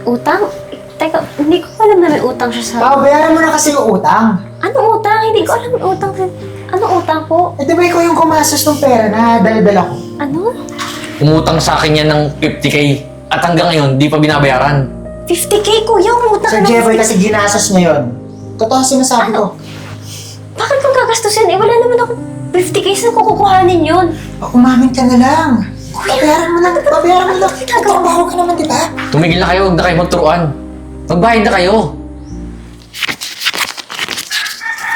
Utang? Teka, hindi ko alam na may utang siya sa... Pao, bayaran mo na kasi yung utang. Anong utang? Hindi ko alam may utang. Anong utang po? Eh, di ba ikaw yung kumastos ng pera na dala-dala ko? Ano? Umutang sa akin yan ng 50K at hanggang ngayon, di pa binabayaran. 50K, kuya, umutang Sir ka ng Jeffoy 50K. kasi ginastos niya yun. Totoo sinasabi ko. Bakit kung gagastusin? Eh, wala naman ako 50K. Saan ko kukuhanin yun? Umamin ka na lang. Babayaran mo lang. Babayaran mo lang. Ginagawa. Trabaho ka naman, di ba? Tumigil na kayo, huwag na kayo magturuan. Magbayad na kayo.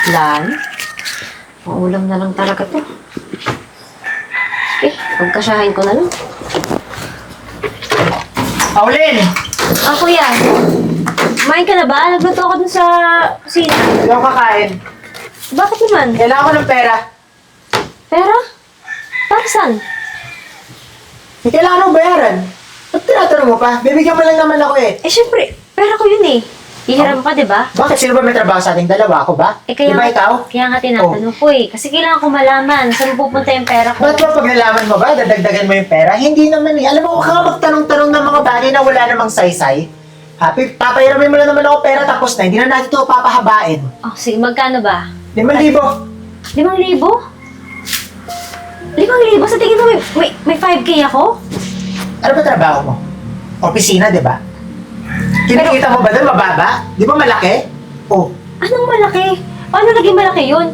Lan? Maulam na lang talaga to. Eh, pagkasyahin ko na lang. Paulin! Kuya. Kumain ka na ba? Nagluto ako dun sa kusina. Hindi ako kakain. Bakit naman? Kailangan ko ng pera. Pera? Para saan? May kailangan mo bayaran. Ba't tinatanong mo pa? Bibigyan mo lang naman ako eh. Eh, syempre, pera ko yun eh. Hihiram ka, di ba? Bakit? Sino ba may trabaho sa ating dalawa? Ako ba? Eh, kaya Di ba ikaw? Kaya nga tinatanong ko eh. Kasi kailangan ko malaman saan pupunta yung pera ko. Ba't ba pag nalaman mo ba, dadagdagan mo yung pera? Hindi naman eh. Alam mo, huwag ka nga magtanong-tanong ng mga bagay na wala namang saysay. Happy, papahiramin mo lang naman ako pera tapos na. Hindi na natin ito papahabain. Oh, sige, magkano ba? 5,000. 5,000? 5,000? Sa tingin mo may 5K ako? Ano ba trabaho mo? Opisina, di ba? Kinikita mo ba doon mababa? Di ba malaki? Oh, Anong malaki? Paano naging malaki yun?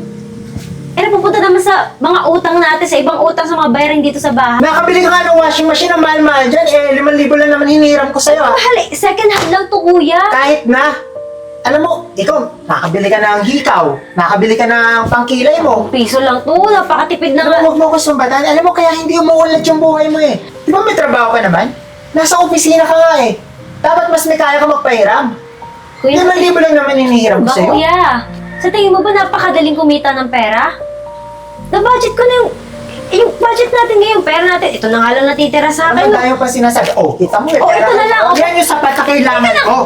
Eh, napupunta naman sa mga utang natin, sa ibang utang sa mga bayaran dito sa bahay. nakabili ka nga ng washing machine ang mahal-mahal dyan. Eh, 5,000 lang naman hinihiram ko sa'yo ah. Mahal eh, second hand lang to, kuya. Kahit na. Alam mo, ikaw, nakabili ka ng hikaw. Nakabili ka ng pangkilay mo. Piso lang to, napakatipid na nga. Huwag mo ko sumbatan. Alam mo, kaya hindi umuulat yung buhay mo eh. Di ba may trabaho ka naman? Nasa opisina ka nga eh. Dapat mas may kaya ka magpahiram. Kuya, 5,000 lang naman hinihiram ko ba sa'yo. kuya? Sa tingin mo ba napakadaling kumita ng pera? Na-budget ko na yung budget natin ngayon, pera natin. Ito na nga lang natitira sa Ano akin. tayo pa sinasabi? Oh, kita mo eh. Oh, pera ito ko. na lang, oh. Yan yung sapat na kailangan ko.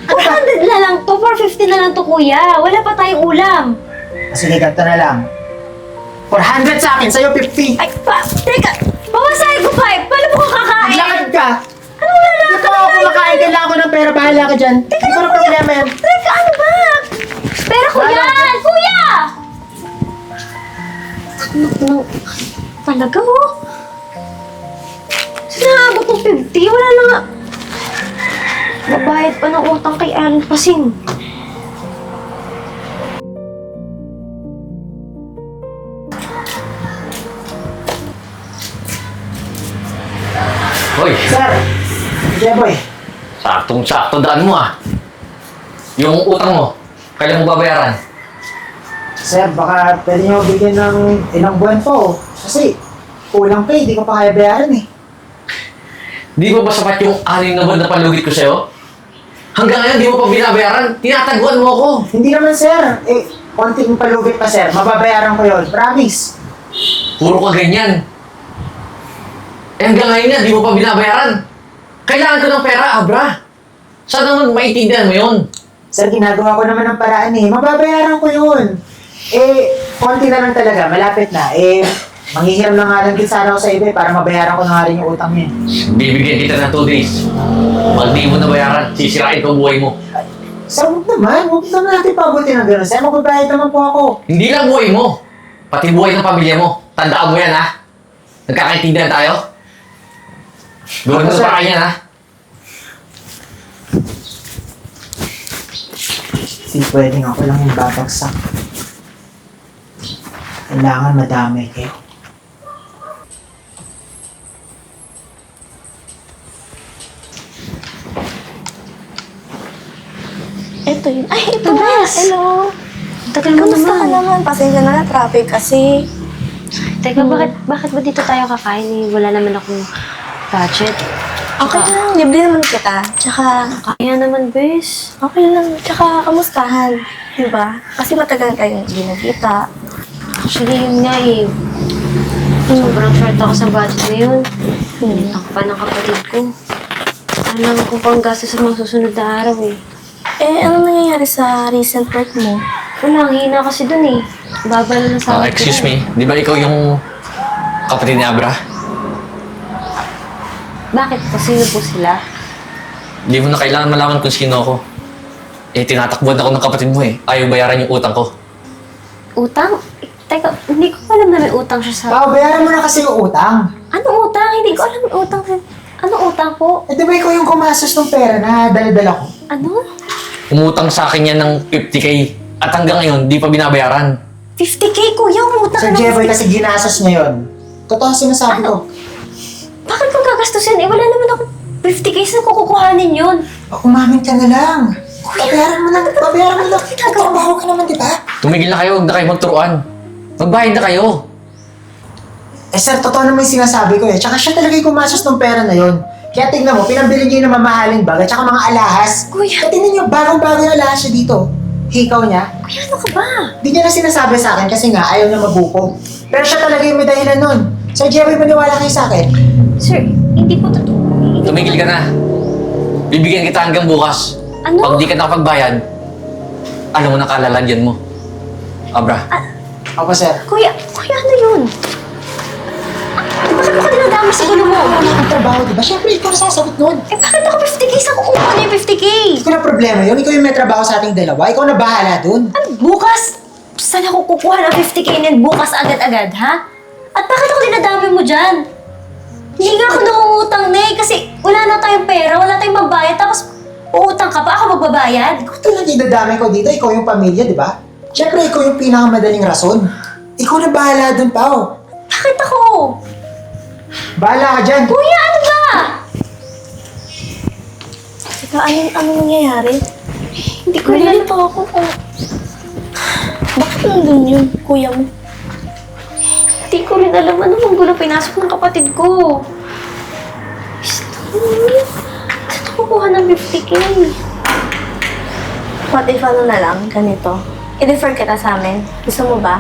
Ano ba? 400 na lang to, 450 na lang to, kuya. Wala pa tayong ulam. Sige, ganito na lang. 400 sa akin, sa'yo 50. Ay, teka, bawasahin ko 5. Paano mo ko kakain? Maglakad ka. Ano wala na Ito ako kumakain, kailangan ko ng pera, bahala ka dyan. Hindi ko na problema yan. Teka, ano ba? Pera ko Wala. yan, kuya! Ano, talaga, oh. Sinahabot ng 50, wala na nga. Babayad pa ng utang kay Alan Pasing. Hoy, Sir, Jeboy, saktong-sakto daan mo ah. Yung utang mo, kailan mo babayaran? sir, baka pwede niyo bigyan ng ilang buwan po. Kasi kulang pa eh, di ko pa kaya bayaran eh. Di ba ba sapat yung 6 na buwan na palugit ko sa'yo? Hanggang ngayon, di mo pa binabayaran? Tinataguan mo ako. Hindi naman sir, eh, konting palugit pa sir, mababayaran ko yun, promise. Puro ka ganyan. Eh hanggang ngayon nga, di mo pa binabayaran. Kailangan ko ng pera, Abra. Saan naman maintindihan mo yun? Sir, ginagawa ko naman ng paraan eh, mababayaran ko yun. Eh, konti na lang talaga, malapit na. Eh, manghihiram na nga lang din sana ako sa iba eh, para mabayaran ko na nga rin yung utang niya. Bibigyan kita ng 2 days. Pag di mo nabayaran, sisirain ko ang buhay mo. Sir, huwag naman natin pabuti ng gano'n. Sir, magbabayad naman po ako. Hindi lang buhay mo, pati buhay ng pamilya mo. Tandaan mo yan, ha? Nagkakaintindihan tayo? Gawin mo Sir. pa kanya, ha? Hindi pwedeng ako lang yung babagsak. Kailangan madamay kayo. Ito yun. Ay, ito Ito, na. Bes. Hello. Tagal mo Kamusta ka naman. naman? Pasensya na traffic kasi. Teka, bakit ba dito tayo kakain eh? Wala naman akong budget. Okay lang, libre naman kita. Tsaka, Kaya naman, bes. okay lang. Tsaka, kamustahan? Diba? Kasi matagal kayong hindi nagkita. Actually, yun nga eh. Sobrang short ako sa budget ngayon. Pinitang pa ng kapatid ko. Alam naman kung pang gastos sa mga susunod na araw eh. Eh, ano nangyayari sa recent work mo? Wala, ang hina kasi dun eh. Baba na ng sahod ko. Excuse me, di ba ikaw yung kapatid ni Abra? Bakit po? Sino po sila? Hindi mo na kailangan malaman kung sino ako. Eh, tinatakbuhan ako ng kapatid mo eh. Ayaw bayaran yung utang ko. Utang? Teka, hindi ko alam na may utang siya sa... Pao, bayaran mo na kasi yung utang. Anong utang? Hindi ko alam may utang. Anong utang po? Eh, di ba ikaw yung kumastos ng pera na dala-dala ko? Ano? Umutang sa akin yan ng 50K. At hanggang ngayon, di pa binabayaran. 50K, kuya. Umutang Sir ka ng Jeboy 50K. kasi ginastos niya yun. Totoo sinasabi ko. Bakit ko gagastusin? Eh, wala naman ako 50K. Saan ko kukuhanin yun? Umamin ka na lang. Babayaran mo na. Nagtrabaho ka naman, di ba? Tumigil na kayo, huwag na kayo magturuan. Magbayad na kayo. Eh sir, totoo naman yung sinasabi ko eh. Tsaka siya talaga yung kumastos ng pera na yun. Kaya tingnan mo, pinambili niya yung mamahaling bagay tsaka mga alahas. Kuya. At tingnan niyo, bagong-bago yung alahas niya dito. Hikaw niya. Kuya, ano ka ba? Di niya na sinasabi sa akin kasi nga ayaw niya mabuko. Pero siya talaga yung may dahilan nun. Sir Jerry, maniwala kayo sa akin. Sir, hindi po totoo. Tumigil ka na. Bibigyan kita hanggang bukas. Ano? Pag di ka nakapagbayad, alam mo na kalalagyan mo. Abra. Ako sir. Kuya, ano yun? Bakit mo ka dinadami sa gulo mo? Wala kang trabaho, di ba? Siyempre, ikaw na sasagot nun. Eh, bakit ako 50K? Saan ko kukuha na yung 50K? Hindi ko na problema yun. Ikaw yung may trabaho sa ating dalawa. Ikaw na bahala dun. Ano, bukas? Saan ako kukuha ng 50K na bukas agad-agad, ha? At bakit ako dinadami mo dyan? Hindi nga ako nangungutang na eh, kasi wala na tayong pera, wala tayong mabayad, tapos uutang ka pa, ako magbabayad? Ikaw talaga idadami ko dito. Ikaw yung pamilya, di ba? Siyempre, ikaw yung pinakamadaling rason. Ikaw na bahala dun, Pao. Bakit ako? Bahala ka dyan. Kuya, ano ba? Teka, ano nangyayari? Hindi ko alam. Nalilito ako kung... Bakit nandun yung kuya mo? Hindi ko rin alam ano mang gulo pinasok ng kapatid ko. Saan ako kukuha ng 50K? What if ano na lang, ganito? I-defer kita sa amin. Gusto mo ba?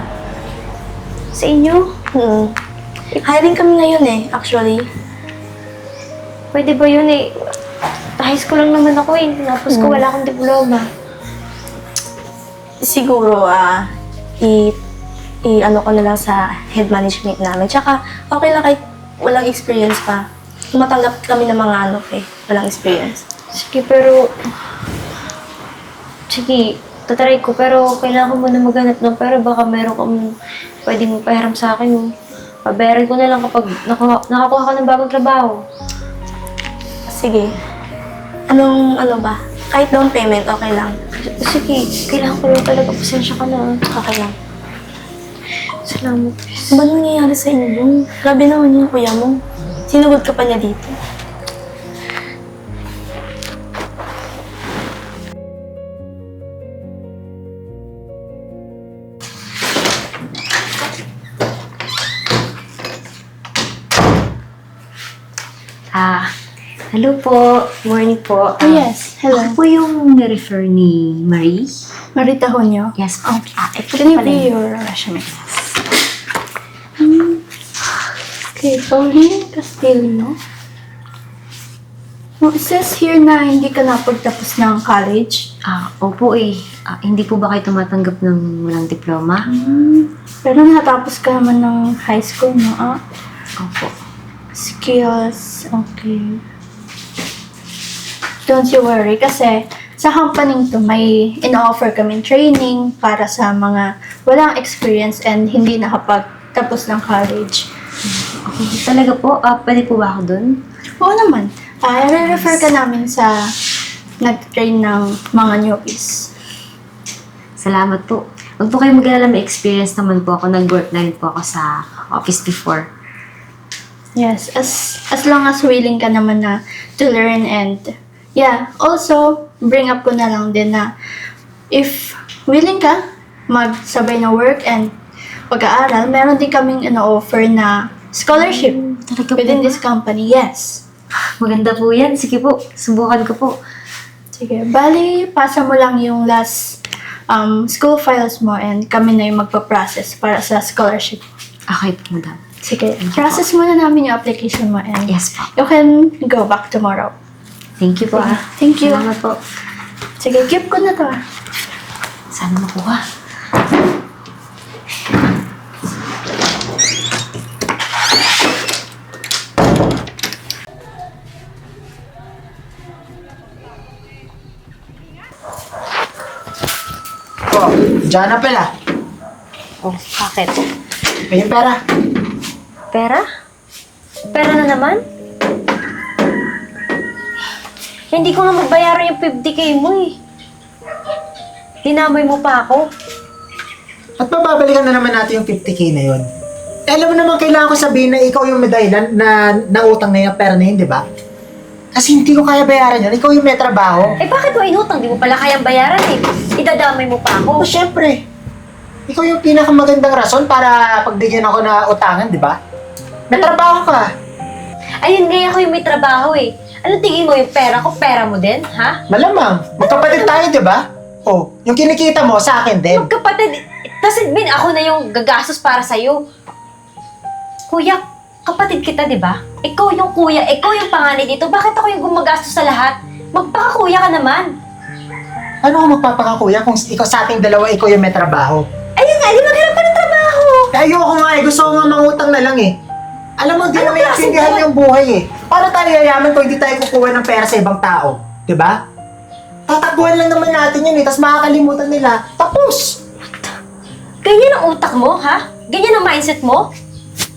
Sa inyo? Hiring kami ngayon eh, actually. Pwede ba yun eh? High school lang naman ako eh. Tapos ko wala akong diploma. Siguro, ano ko na lang sa head management namin. Tsaka, okay lang kahit walang experience pa. Matanggap kami ng mga walang experience. Sige, pero... Sige, tatry ko. Pero kailangan ko muna maghanap ng pera. Baka meron kang pwedeng pahiram sa akin. Pabayaran ko na lang kapag nakakuha ko ng bagong trabaho. Sige. Ano ba? Kahit down payment, okay lang. Sige, kailangan ko lang talaga. Pasensya ka na. Okay lang. Salamat. Ba nangyayari sa inyo? Grabe naman yung kuya mo. Sinugod ka pa niya dito. Hello po. Morning po. Yes, hello. Ako po yung na-refer ni Marie. Marita Honyo? Yes po. Ito Can you pala be yun. your resume? Okay, Pauline Castillo. Oh, it says here na hindi ka napagtapos ng college. Opo eh. Hindi po ba kayo tumatanggap ng walang diploma? Pero natapos ka naman ng high school, no? Opo. Skills, okay. Don't you worry, kasi sa company to, may in-offer kaming training para sa mga walang experience and hindi nakapagtapos ng college. Okay. Talaga po? Pwede po ba ako dun? Oo naman. I-refer ka namin sa nag-train ng mga newbies. Salamat po. Huwag po kayo mag-alala, may experience naman po ako. Nag-work na rin po ako sa office before. Yes, as long as willing ka naman na to learn and yeah, also bring up ko na lang din na if willing ka magsabay na work and pag-aaral, meron din kaming offer na scholarship Talaga po within ba? this company. Yes. Maganda po yan. Sige po, subukan ko po. Sige, bali, pasa mo lang yung last school files mo and kami na yung magpa-process para sa scholarship. Okay po, madam. Sige, process muna namin yung application mo and Yes po. you can go back tomorrow. Thank you po Thank you. Salamat po. Sige, keep ko na to. Sana makuha. Oh, dyan na pala. Oh, bakit? May yung pera. Pera? Pera na naman? Hindi ko nga mabayaran yung 50K mo eh. Dinamay mo pa ako. At mababalikan na naman natin yung 50K na yun. Eh, alam mo naman, kailangan ko sabihin na ikaw yung may dahilan na utang na yung pera na yun, di ba? Kasi hindi ko kaya bayaran yun. Ikaw yung may trabaho. Eh bakit mo inutang? Di mo pala kayang bayaran eh. Idadamay mo pa O, ako. syempre. Ikaw yung pinakamagandang rason para pagbigyan ako na utangan, di ba? May trabaho ka. Ayun nga ako yung may trabaho eh. Ano tingin mo yung pera ko? Pera mo din? Ha? Malamang. Magkapatid tayo, di ba? O, yung kinikita mo sa akin din. Magkapatid. Doesn't mean ako na yung gagastos para sa'yo. Kuya, kapatid kita, di ba? Ikaw yung kuya, ikaw yung panganay dito. Bakit ako yung gumagastos sa lahat? Magpakakuya ka naman. Ano ako magpapakakuya kung ikaw sa ating dalawa, ikaw yung may trabaho? Ayun nga, di maghanap ka ng trabaho. Ayoko nga eh. Gusto ko nga mangutang na lang eh. Alam mo, di Anong na may klaseng nasindihan buhay? yung buhay eh. Para tayo yayaman kung hindi tayo kukuha ng pera sa ibang tao. Di ba? Tatakbuhan lang naman natin yun eh. Tapos makakalimutan nila. Tapos! Ganyan ang utak mo, ha? Ganyan ang mindset mo?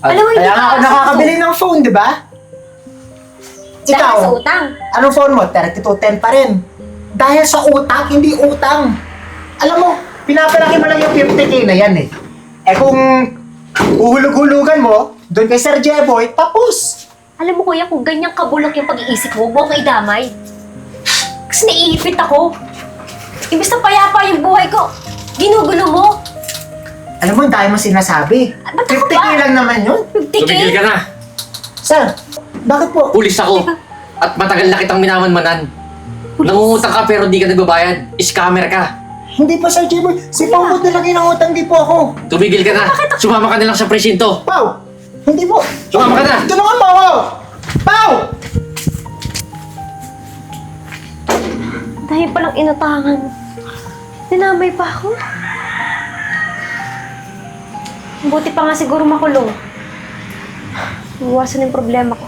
Alam mo, hindi Kaya ka nga ako aasar nakakabili ng phone, di ba? Dahil Ikaw, sa utang. anong phone mo? 3210 pa rin. Dahil sa utak, hindi utang. Alam mo, pinapalaki mo lang yung 50K na yan eh. Eh kung uhulog-hulugan mo, doon kay Sir Jeboy, tapos. Alam mo kuya, kung ganyan kabulok yung pag-iisip mo, huwag mo akong idamay. Kasi naiipit ako. Imbis na payapa yung buhay ko, ginugulo mo. Alam mo, ang dahil mo sinasabi. Ba't ako 50K ba? lang naman yun. 50K? Tumigil ka na. Sir, bakit po? Pulis ako. At matagal na kitang minamanmanan. Nangungutang ka pero di ka nagbabayad. Scammer ka. Hindi po, Sir Jeboy. Si Pao po talaga ng utang, di po ako. Tumigil ka na. Sumama ka na lang sa presinto. Pao! Hindi po. Sumama ka na. Tulungan mo ako! Pao! Dahil palang inutangan. Dinamay pa ako. Buti pa nga siguro makulong. Iwasan yung problema ko.